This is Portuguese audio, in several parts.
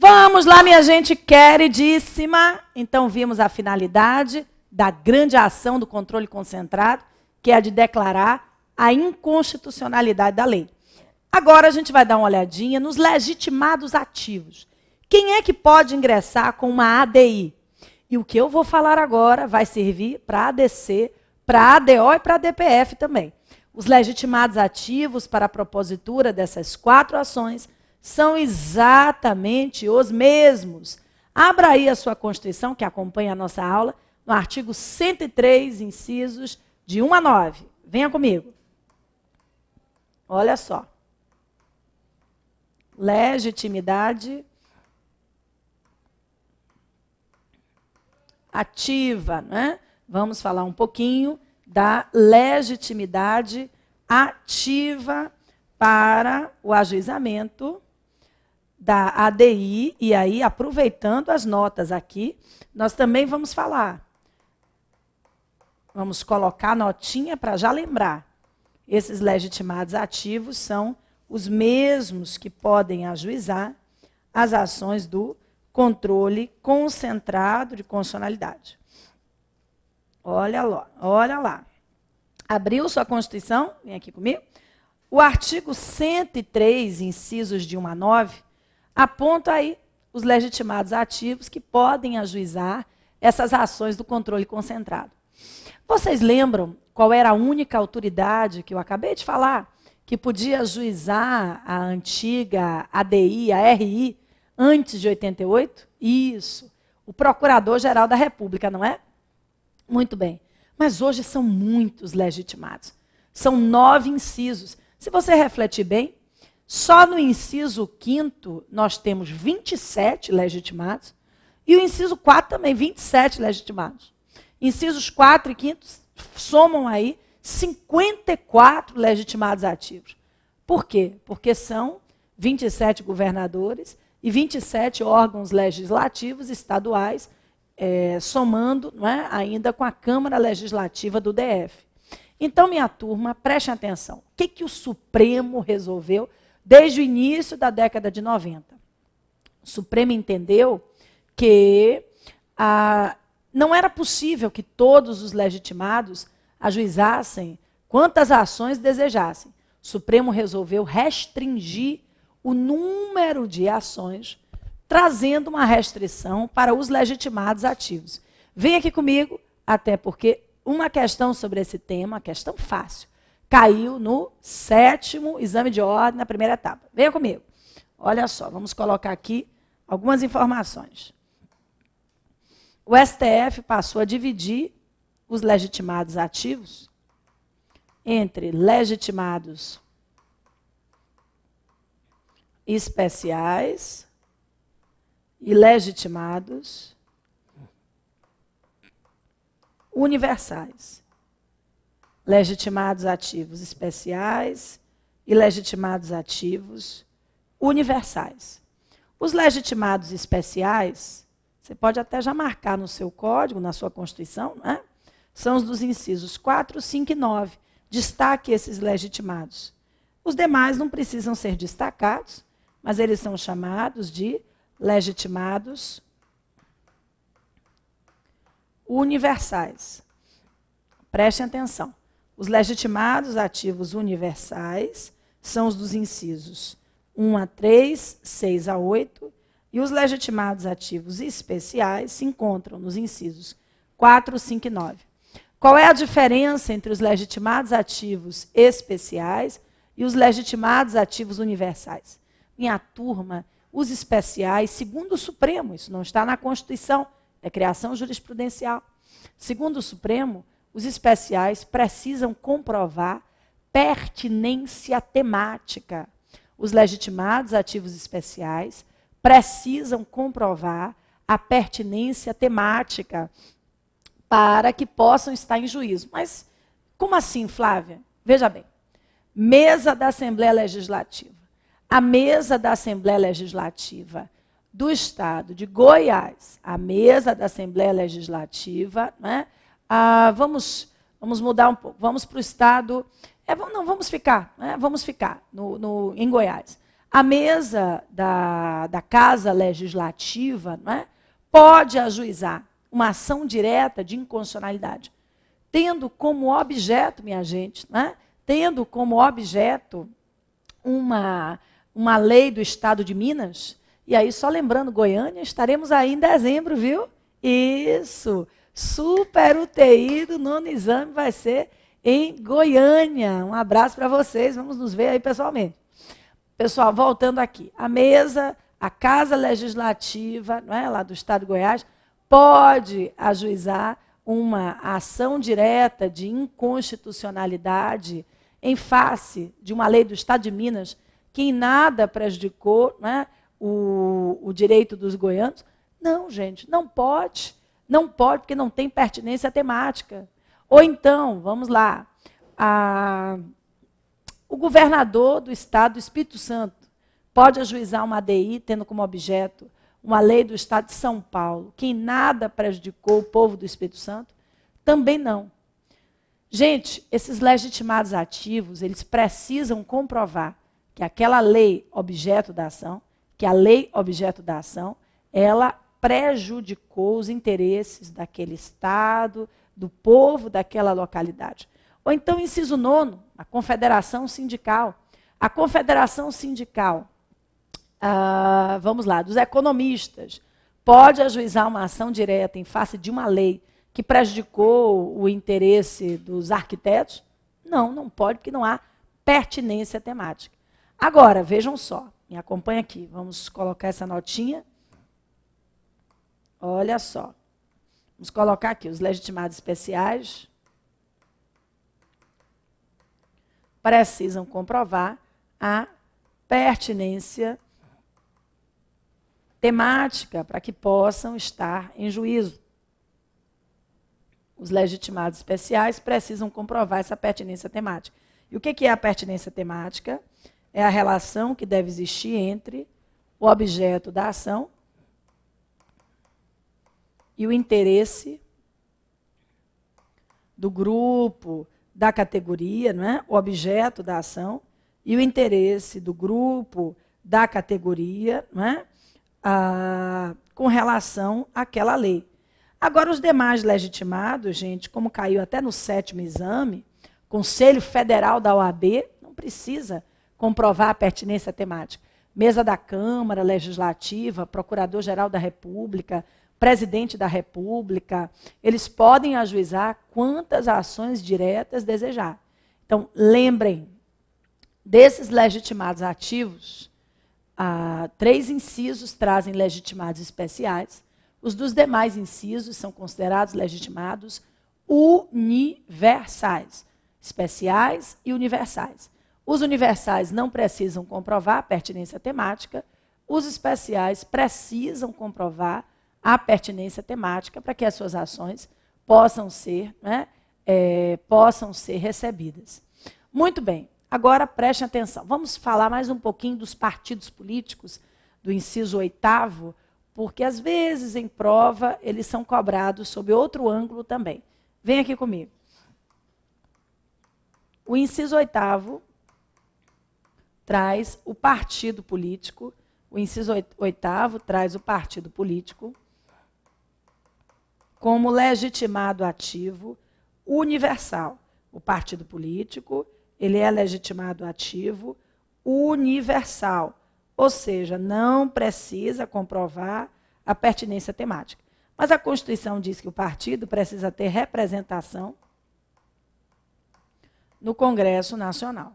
Vamos lá, minha gente queridíssima. Então, vimos a finalidade da grande ação do controle concentrado, que é a de declarar a inconstitucionalidade da lei. Agora, a gente vai dar uma olhadinha nos legitimados ativos. Quem é que pode ingressar com uma ADI? E o que eu vou falar agora vai servir para a ADC, para a ADO e para a DPF também. Os legitimados ativos para a propositura dessas 4 ações são exatamente os mesmos. Abra aí a sua Constituição, que acompanha a nossa aula, no artigo 103, incisos de 1 a 9. Venha comigo. Olha só. Legitimidade ativa, né? Vamos falar um pouquinho da legitimidade ativa para o ajuizamento da ADI. E aí, aproveitando as notas aqui, nós também vamos falar. Vamos colocar notinha para já lembrar. Esses legitimados ativos são os mesmos que podem ajuizar as ações do controle concentrado de constitucionalidade. Olha lá, olha lá. Abriu sua Constituição? Vem aqui comigo. O artigo 103, incisos de 1 a 9, aponta aí os legitimados ativos que podem ajuizar essas ações do controle concentrado. Vocês lembram qual era a única autoridade que eu acabei de falar que podia ajuizar a antiga ADI, a RI, antes de 88? Isso, o Procurador-Geral da República, não é? Muito bem. Mas hoje são muitos legitimados. São 9 incisos. Se você refletir bem, só no inciso 5º nós temos 27 legitimados e o inciso 4 também, 27 legitimados. Incisos 4 e 5 somam aí 54 legitimados ativos. Por quê? Porque são 27 governadores e 27 órgãos legislativos estaduais, somando, não é, ainda com a Câmara Legislativa do DF. Então, minha turma, prestem atenção. O que o Supremo resolveu desde o início da década de 90? O Supremo entendeu que não era possível que todos os legitimados ajuizassem quantas ações desejassem. O Supremo resolveu restringir o número de ações, trazendo uma restrição para os legitimados ativos. Vem aqui comigo, até porque uma questão sobre esse tema, uma questão fácil, caiu no 7º exame de ordem, na primeira etapa. Venha comigo. Olha só, vamos colocar aqui algumas informações. O STF passou a dividir os legitimados ativos entre legitimados especiais e legitimados universais. Legitimados ativos especiais e legitimados ativos universais. Os legitimados especiais, você pode até já marcar no seu código, na sua Constituição, né? São os dos incisos 4, 5 e 9. Destaque esses legitimados. Os demais não precisam ser destacados, mas eles são chamados de legitimados universais. Prestem atenção. Os legitimados ativos universais são os dos incisos 1 a 3, 6 a 8, e os legitimados ativos especiais se encontram nos incisos 4, 5 e 9. Qual é a diferença entre os legitimados ativos especiais e os legitimados ativos universais? Minha turma, os especiais, segundo o Supremo, isso não está na Constituição, é criação jurisprudencial. Segundo o Supremo, os especiais precisam comprovar pertinência temática. Os legitimados ativos especiais precisam comprovar a pertinência temática para que possam estar em juízo. Mas como assim, Flávia? Veja bem, mesa da Assembleia Legislativa. A mesa da Assembleia Legislativa do Estado de Goiás, a mesa da Assembleia Legislativa, né? Vamos mudar um pouco, vamos para o Estado, vamos ficar em Goiás. A mesa da Casa Legislativa, não é, pode ajuizar uma ação direta de inconstitucionalidade, tendo como objeto, minha gente, não é, tendo como objeto uma lei do Estado de Minas. E aí, só lembrando, Goiânia, estaremos aí em dezembro, viu? Isso! Super UTI do 9º exame vai ser em Goiânia. Um abraço para vocês, vamos nos ver aí pessoalmente. Pessoal, voltando aqui. A mesa, a Casa Legislativa, não é, lá do Estado de Goiás, pode ajuizar uma ação direta de inconstitucionalidade em face de uma lei do Estado de Minas que em nada prejudicou, né, o direito dos goianos. Não, gente, não pode. Não pode, porque não tem pertinência temática. Ou então, vamos lá, o governador do Estado do Espírito Santo pode ajuizar uma ADI tendo como objeto uma lei do Estado de São Paulo, que em nada prejudicou o povo do Espírito Santo? Também não. Gente, esses legitimados ativos, eles precisam comprovar que aquela lei objeto da ação, ela prejudicou os interesses daquele Estado, do povo daquela localidade. Ou então, inciso 9, a Confederação Sindical. A Confederação Sindical, vamos lá, dos economistas, pode ajuizar uma ação direta em face de uma lei que prejudicou o interesse dos arquitetos? Não, não pode, porque não há pertinência temática. Agora, vejam só, me acompanha aqui, vamos colocar essa notinha. Olha só, vamos colocar aqui os legitimados especiais precisam comprovar a pertinência temática para que possam estar em juízo. Os legitimados especiais precisam comprovar essa pertinência temática. E o que é a pertinência temática? É a relação que deve existir entre o objeto da ação e o interesse do grupo, da categoria, não é? O objeto da ação e o interesse do grupo, da categoria, não é? Com relação àquela lei. Agora, os demais legitimados, gente, como caiu até no 7º exame, Conselho Federal da OAB, não precisa comprovar a pertinência temática. Mesa da Câmara Legislativa, Procurador-Geral da República, Presidente da República, eles podem ajuizar quantas ações diretas desejar. Então, lembrem, desses legitimados ativos, 3 incisos trazem legitimados especiais, os dos demais incisos são considerados legitimados universais, especiais e universais. Os universais não precisam comprovar a pertinência temática, os especiais precisam comprovar a pertinência temática para que as suas ações possam ser, né, possam ser recebidas. Muito bem, agora prestem atenção. Vamos falar mais um pouquinho dos partidos políticos, do inciso 8º, porque às vezes em prova eles são cobrados sob outro ângulo também. Vem aqui comigo. O inciso 8º traz o partido político, o inciso 8º traz o partido político como legitimado ativo universal. O partido político, ele é legitimado ativo universal, ou seja, não precisa comprovar a pertinência temática. Mas a Constituição diz que o partido precisa ter representação no Congresso Nacional.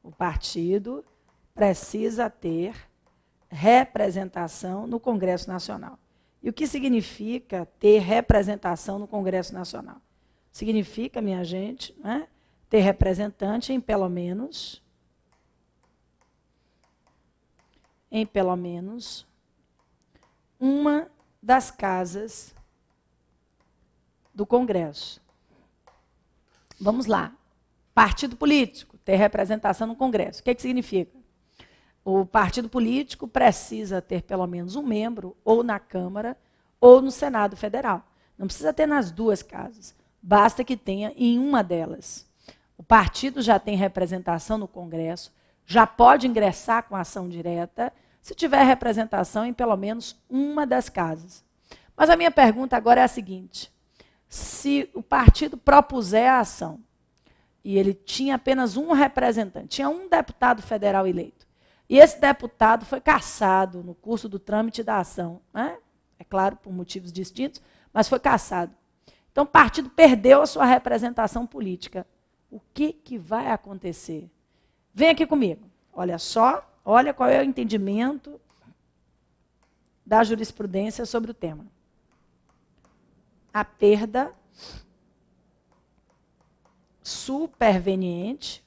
O partido precisa ter representação no Congresso Nacional. E o que significa ter representação no Congresso Nacional? Significa, minha gente, né, ter representante em pelo menos uma das casas do Congresso. Vamos lá. Partido político, ter representação no Congresso. O que significa? O partido político precisa ter pelo menos um membro, ou na Câmara, ou no Senado Federal. Não precisa ter nas duas casas, basta que tenha em uma delas. O partido já tem representação no Congresso, já pode ingressar com ação direta se tiver representação em pelo menos uma das casas. Mas a minha pergunta agora é a seguinte: se o partido propuser a ação e ele tinha apenas um representante, tinha um deputado federal eleito, e esse deputado foi cassado no curso do trâmite da ação, né? É claro, por motivos distintos, mas foi cassado. Então, o partido perdeu a sua representação política. O que vai acontecer? Vem aqui comigo. Olha só, olha qual é o entendimento da jurisprudência sobre o tema. A perda superveniente,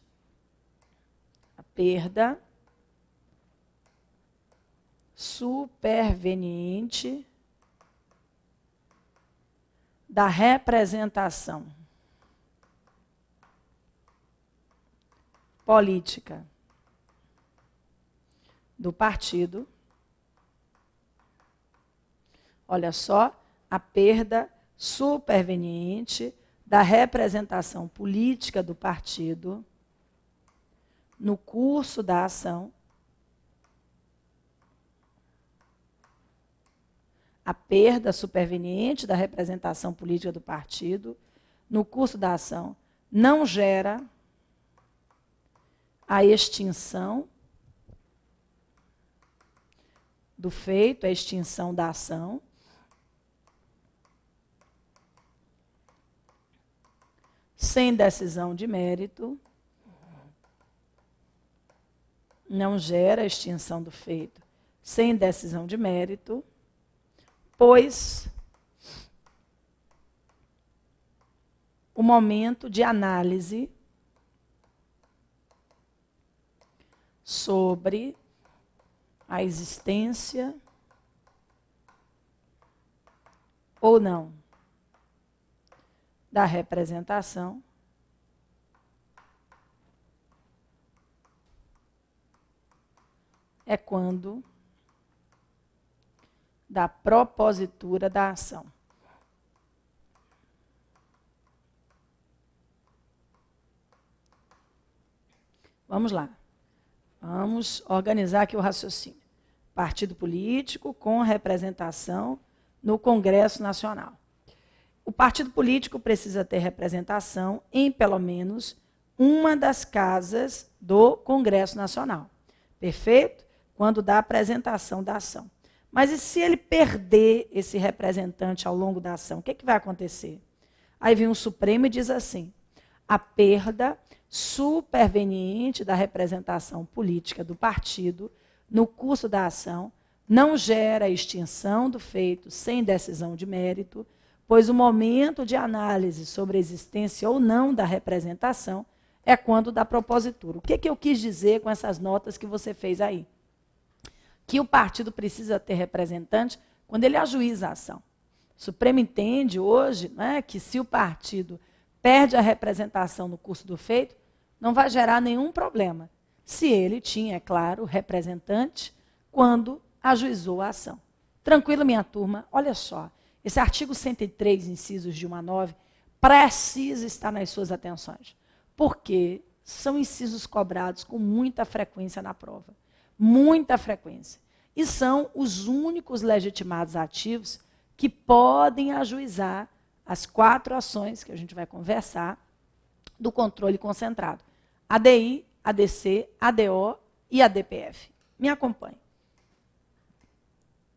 da representação política do partido. Olha só, a perda superveniente da representação política do partido no curso da ação. A perda superveniente da representação política do partido no curso da ação não gera a extinção do feito, a extinção da ação, sem decisão de mérito, não gera a extinção do feito sem decisão de mérito, pois o momento de análise sobre a existência ou não da representação é quando da propositura da ação. Vamos lá. Vamos organizar aqui o raciocínio. Partido político com representação no Congresso Nacional. O partido político precisa ter representação em pelo menos uma das casas do Congresso Nacional. Perfeito? Quando dá a apresentação da ação. Mas e se ele perder esse representante ao longo da ação? O que vai acontecer? Aí vem o Supremo e diz assim: a perda superveniente da representação política do partido no curso da ação não gera extinção do feito sem decisão de mérito, pois o momento de análise sobre a existência ou não da representação é quando da propositura. O que eu quis dizer com essas notas que você fez aí? Que o partido precisa ter representante quando ele ajuiza a ação. O Supremo entende hoje, né, que se o partido perde a representação no curso do feito, não vai gerar nenhum problema, se ele tinha, é claro, representante quando ajuizou a ação. Tranquilo, minha turma? Olha só, esse artigo 103, incisos de 1 a 9, precisa estar nas suas atenções, porque são incisos cobrados com muita frequência na prova. Muita frequência. E são os únicos legitimados ativos que podem ajuizar as 4 ações que a gente vai conversar do controle concentrado. ADI, ADC, ADO e ADPF. Me acompanhe.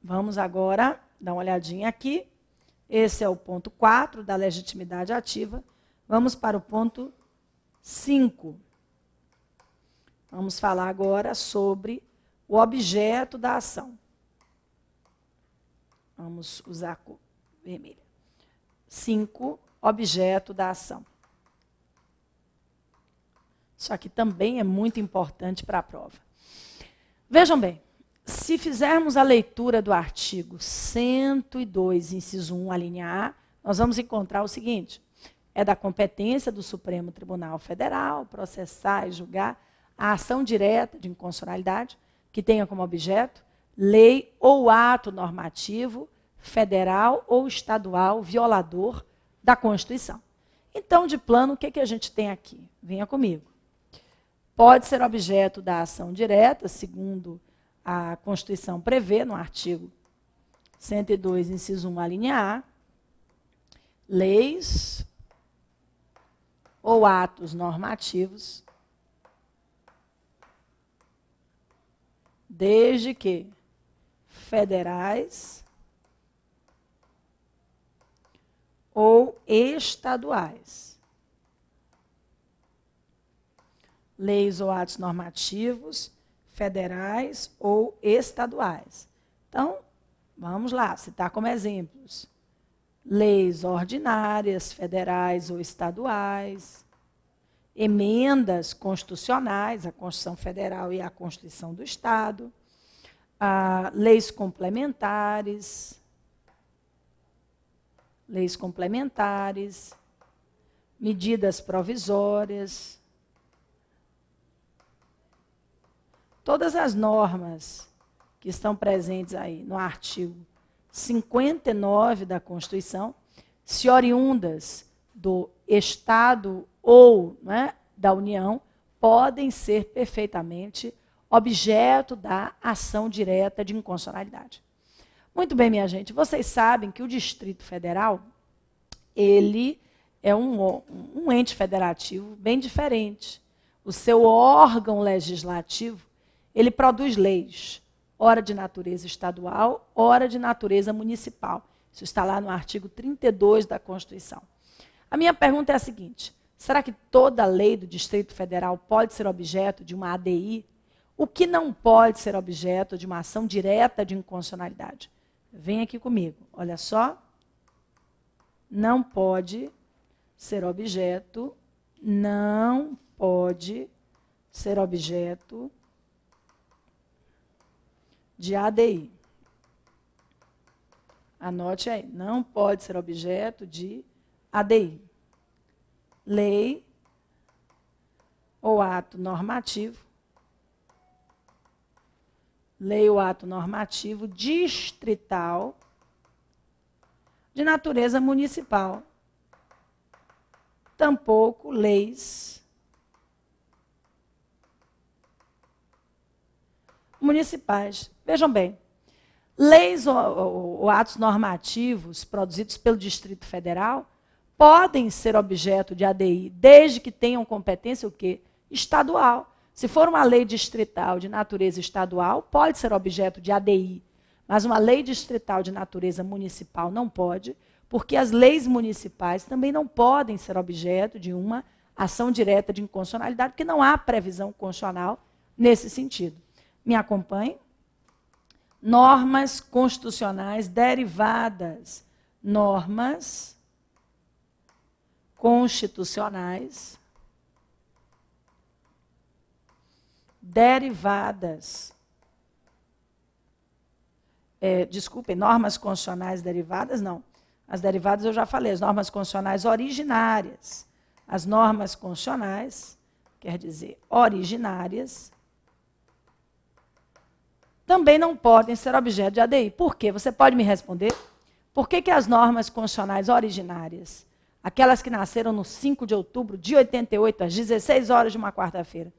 Vamos agora dar uma olhadinha aqui. Esse é o ponto 4 da legitimidade ativa. Vamos para o ponto 5. Vamos falar agora sobre o objeto da ação. Vamos usar a cor vermelha. 5, objeto da ação. Isso aqui também é muito importante para a prova. Vejam bem, se fizermos a leitura do artigo 102, inciso 1, a linha A, nós vamos encontrar o seguinte: é da competência do Supremo Tribunal Federal processar e julgar a ação direta de inconstitucionalidade que tenha como objeto lei ou ato normativo federal ou estadual violador da Constituição. Então, de plano, o que a gente tem aqui? Venha comigo. pode ser objeto da ação direta, segundo a Constituição prevê, no artigo 102, inciso 1, a linha A, leis ou atos normativos, desde que federais ou estaduais. Leis ou atos normativos, federais ou estaduais. Então, vamos lá, citar como exemplos. Leis ordinárias, federais ou estaduais, emendas constitucionais, a Constituição Federal e a Constituição do Estado, leis complementares, medidas provisórias, todas as normas que estão presentes aí no artigo 59 da Constituição, se oriundas do Estado ou, né, da União, podem ser perfeitamente objeto da ação direta de inconstitucionalidade. Muito bem, minha gente, vocês sabem que o Distrito Federal, ele é um ente federativo bem diferente. O seu órgão legislativo, ele produz leis, ora de natureza estadual, ora de natureza municipal. Isso está lá no artigo 32 da Constituição. A minha pergunta é a seguinte: será que toda lei do Distrito Federal pode ser objeto de uma ADI? O que não pode ser objeto de uma ação direta de inconstitucionalidade? Vem aqui comigo, olha só. Não pode ser objeto de ADI. Anote aí, não pode ser objeto de ADI. Lei ou ato normativo. Lei ou ato normativo distrital de natureza municipal. Tampouco leis municipais. Vejam bem, leis ou atos normativos produzidos pelo Distrito Federal podem ser objeto de ADI, desde que tenham competência o quê? Estadual. Se for uma lei distrital de natureza estadual, pode ser objeto de ADI, mas uma lei distrital de natureza municipal não pode, porque as leis municipais também não podem ser objeto de uma ação direta de inconstitucionalidade, porque não há previsão constitucional nesse sentido. Me acompanhe? Normas constitucionais derivadas. Normas constitucionais derivadas. Desculpem, normas constitucionais derivadas, não. As derivadas eu já falei, as normas constitucionais originárias. As normas constitucionais, quer dizer, originárias, também não podem ser objeto de ADI. Por quê? Você pode me responder? Por que as normas constitucionais originárias, aquelas que nasceram no 5 de outubro de 88, às 16 horas de uma quarta-feira,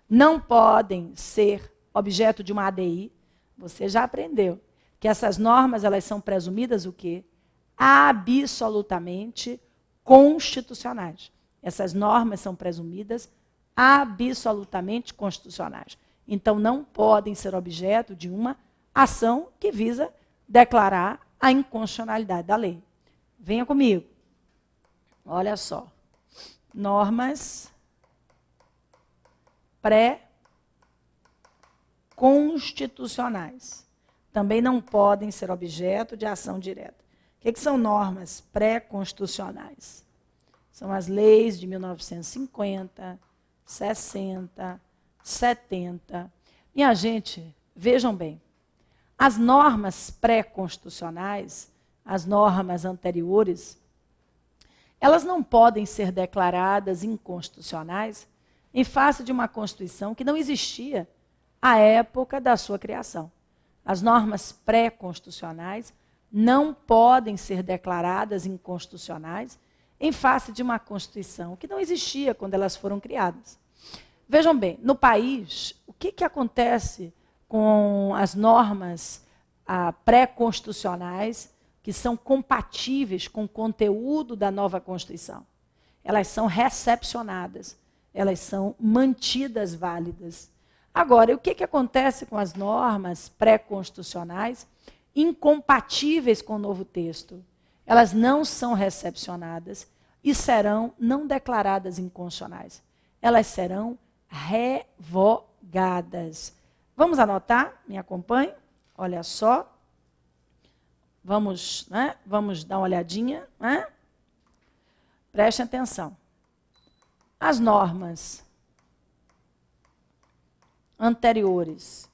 não podem ser objeto de uma ADI? Você já aprendeu que essas normas, elas são presumidas o quê? Absolutamente constitucionais. Essas normas são presumidas absolutamente constitucionais. Então, não podem ser objeto de uma ação que visa declarar a inconstitucionalidade da lei. Venha comigo. Olha só. Normas pré-constitucionais também não podem ser objeto de ação direta. O que são normas pré-constitucionais? São as leis de 1950, 60, 70. Minha gente, vejam bem, as normas pré-constitucionais, as normas anteriores, elas não podem ser declaradas inconstitucionais em face de uma Constituição que não existia à época da sua criação. As normas pré-constitucionais não podem ser declaradas inconstitucionais em face de uma Constituição que não existia quando elas foram criadas. Vejam bem, no país, o que acontece com as normas pré-constitucionais que são compatíveis com o conteúdo da nova Constituição? Elas são recepcionadas, elas são mantidas válidas. Agora, o que acontece com as normas pré-constitucionais incompatíveis com o novo texto? Elas não são recepcionadas e serão não declaradas inconstitucionais. Elas serão revogadas. Vamos anotar? Me acompanhe? Olha só. Vamos dar uma olhadinha. Prestem atenção. As normas anteriores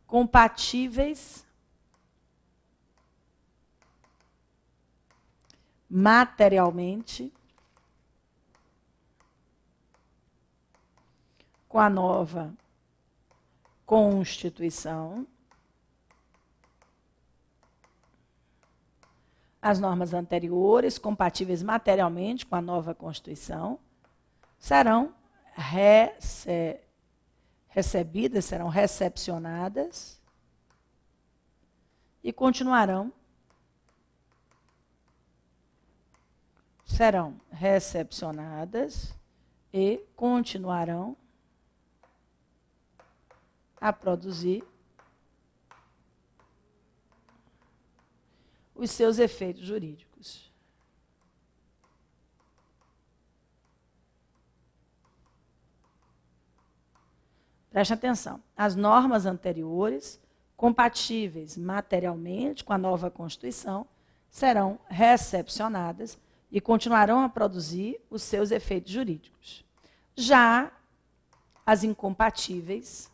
compatíveis materialmente com a nova Constituição. As normas anteriores, compatíveis materialmente com a nova Constituição, serão recebidas, serão recepcionadas e continuarão. Serão recepcionadas e continuarão a produzir os seus efeitos jurídicos. Preste atenção. As normas anteriores, compatíveis materialmente com a nova Constituição, serão recepcionadas e continuarão a produzir os seus efeitos jurídicos. Já as incompatíveis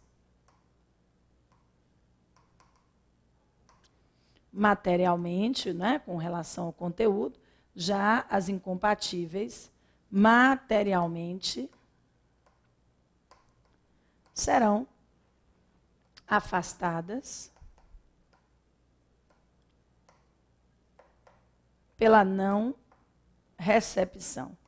materialmente, com relação ao conteúdo, já as incompatíveis materialmente serão afastadas pela não recepção.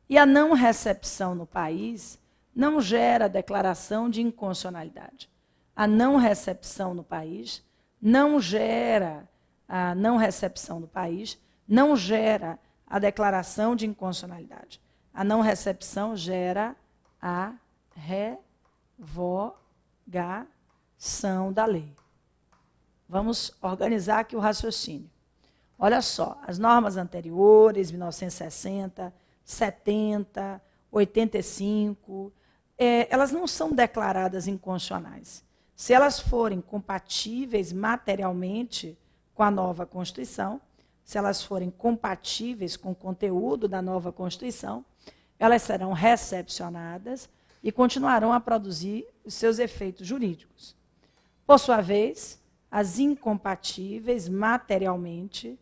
E a não recepção no país não gera declaração de inconstitucionalidade. A não recepção no país não gera a não recepção no país, não gera a declaração de inconstitucionalidade. A não recepção gera a revogação da lei. Vamos organizar aqui o raciocínio. Olha só, as normas anteriores, 1960, 70, 85, elas não são declaradas inconstitucionais. Se elas forem compatíveis materialmente com a nova Constituição, se elas forem compatíveis com o conteúdo da nova Constituição, elas serão recepcionadas e continuarão a produzir os seus efeitos jurídicos. Por sua vez, as incompatíveis materialmente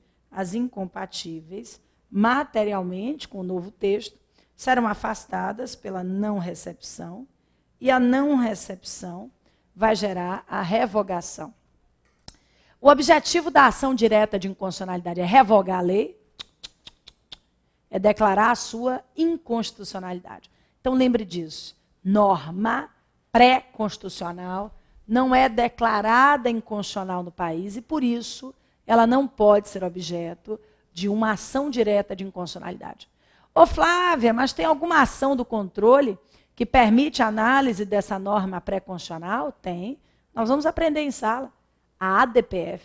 com o novo texto, serão afastadas pela não recepção, e a não recepção vai gerar a revogação. O objetivo da ação direta de inconstitucionalidade é revogar a lei, é declarar a sua inconstitucionalidade. Então, lembre disso. Norma pré-constitucional não é declarada inconstitucional no país e, por isso, ela não pode ser objeto de uma ação direta de inconstitucionalidade. Ô Flávia, mas tem alguma ação do controle que permite a análise dessa norma pré-constitucional? Tem. Nós vamos aprender em sala. A ADPF.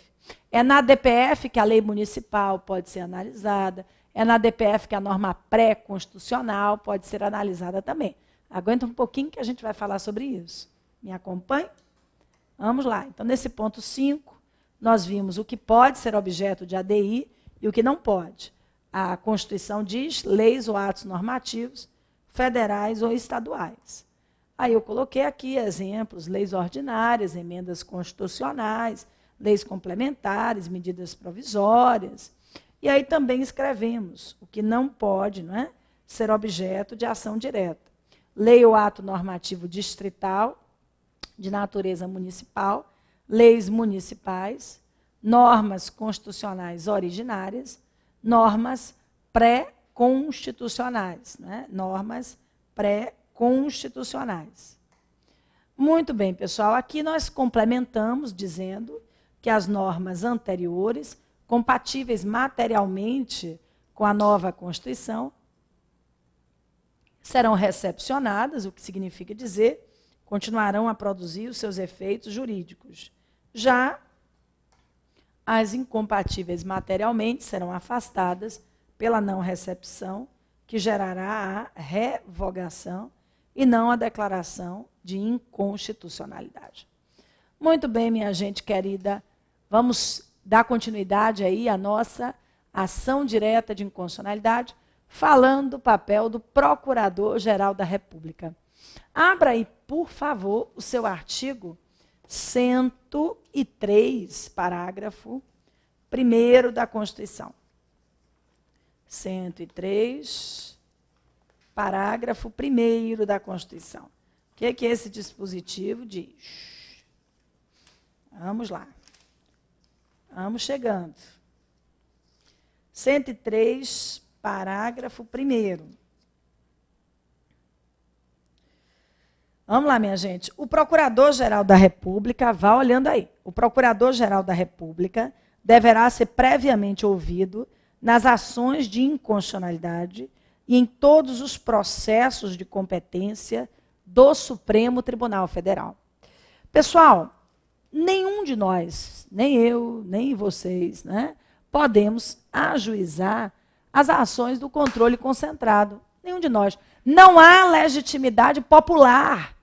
É na ADPF que a lei municipal pode ser analisada. É na ADPF que a norma pré-constitucional pode ser analisada também. Aguenta um pouquinho que a gente vai falar sobre isso. Me acompanhe? Vamos lá. Então, nesse ponto 5, nós vimos o que pode ser objeto de ADI e o que não pode. A Constituição diz leis ou atos normativos federais ou estaduais. Aí eu coloquei aqui exemplos, leis ordinárias, emendas constitucionais, leis complementares, medidas provisórias. E aí também escrevemos o que não pode, ser objeto de ação direta. Lei ou ato normativo distrital, de natureza municipal, leis municipais, normas constitucionais originárias, normas pré-constitucionais, normas pré-constitucionais. Muito bem, pessoal. Aqui nós complementamos dizendo que as normas anteriores, compatíveis materialmente com a nova Constituição, serão recepcionadas, o que significa dizer, continuarão a produzir os seus efeitos jurídicos. Já as incompatíveis materialmente serão afastadas pela não recepção, que gerará a revogação e não a declaração de inconstitucionalidade. Muito bem, minha gente querida, vamos dar continuidade aí à nossa ação direta de inconstitucionalidade, falando do papel do Procurador-Geral da República. Abra aí, por favor, o seu artigo 103, parágrafo 1º da Constituição. 103, parágrafo 1º da Constituição. O que é que esse dispositivo diz? Vamos lá. Vamos chegando. 103, parágrafo 1º. Vamos lá, minha gente. O Procurador-Geral da República, vá olhando aí. O Procurador-Geral da República deverá ser previamente ouvido nas ações de inconstitucionalidade e em todos os processos de competência do Supremo Tribunal Federal. Pessoal, nenhum de nós, nem eu, nem vocês, né, podemos ajuizar as ações do controle concentrado. Nenhum de nós. Não há legitimidade popular.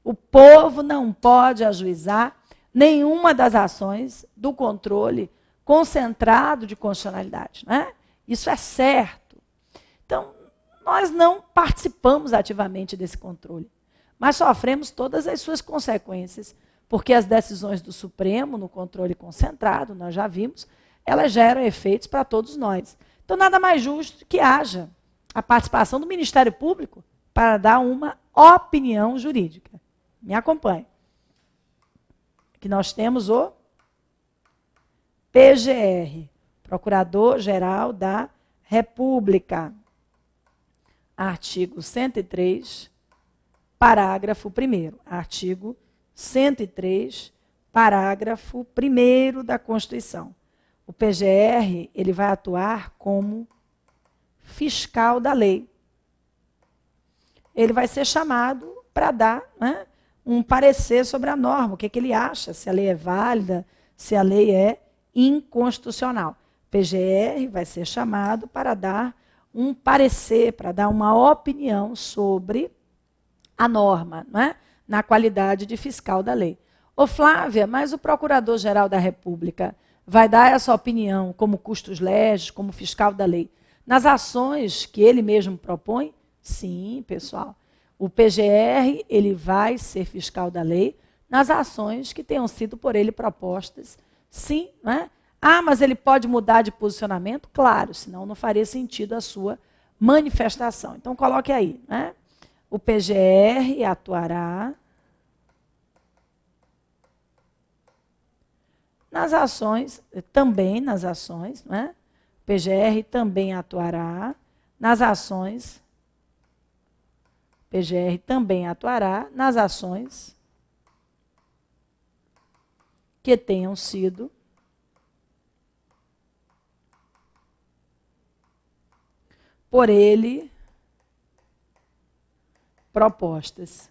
O povo não pode ajuizar nenhuma das ações do controle concentrado de constitucionalidade, né? Isso é certo. Então, nós não participamos ativamente desse controle, mas sofremos todas as suas consequências, porque as decisões do Supremo no controle concentrado, nós já vimos, elas geram efeitos para todos nós. Então, nada mais justo que haja a participação do Ministério Público para dar uma opinião jurídica. Me acompanhe. Aqui nós temos o PGR, Procurador-Geral da República. Artigo 103, parágrafo 1º. Artigo 103, parágrafo 1º da Constituição. O PGR, ele vai atuar como fiscal da lei. Ele vai ser chamado para dar, né, um parecer sobre a norma, o que ele acha, se a lei é válida, se a lei é inconstitucional. PGR vai ser chamado para dar um parecer, para dar uma opinião sobre a norma, não é? Na qualidade de fiscal da lei. Ô Flávia, mas o Procurador-Geral da República vai dar essa opinião como custos legis, como fiscal da lei, nas ações que ele mesmo propõe? Sim, pessoal. O PGR, ele vai ser fiscal da lei nas ações que tenham sido por ele propostas. Sim, não é? Ah, mas ele pode mudar de posicionamento? Claro, senão não faria sentido a sua manifestação. Então, coloque aí, né? O PGR atuará nas ações, também nas ações, não é? O PGR também atuará nas ações. PGR também atuará nas ações que tenham sido por ele propostas.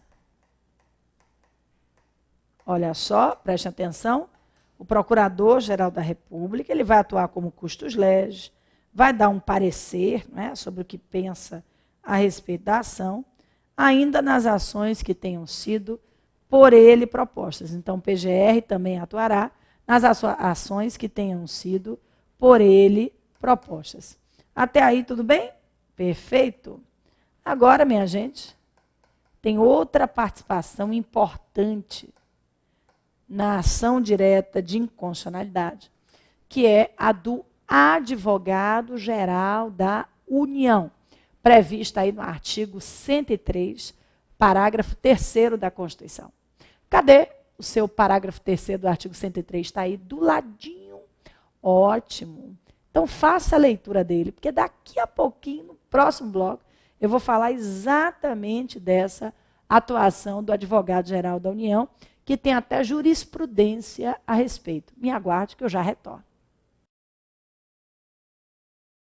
Olha só, preste atenção. O Procurador-Geral da República, ele vai atuar como custos legis, vai dar um parecer, né, sobre o que pensa a respeito da ação, ainda nas ações que tenham sido por ele propostas. Então, o PGR também atuará nas ações que tenham sido por ele propostas. Até aí, tudo bem? Perfeito. Agora, minha gente, tem outra participação importante na ação direta de inconstitucionalidade, que é a do Advogado-Geral da União, prevista aí no artigo 103, parágrafo 3º da Constituição. Cadê o seu parágrafo 3º do artigo 103? Está aí do ladinho. Ótimo. Então, faça a leitura dele, porque daqui a pouquinho, no próximo bloco, eu vou falar exatamente dessa atuação do advogado-geral da União, que tem até jurisprudência a respeito. Me aguarde que eu já retorno.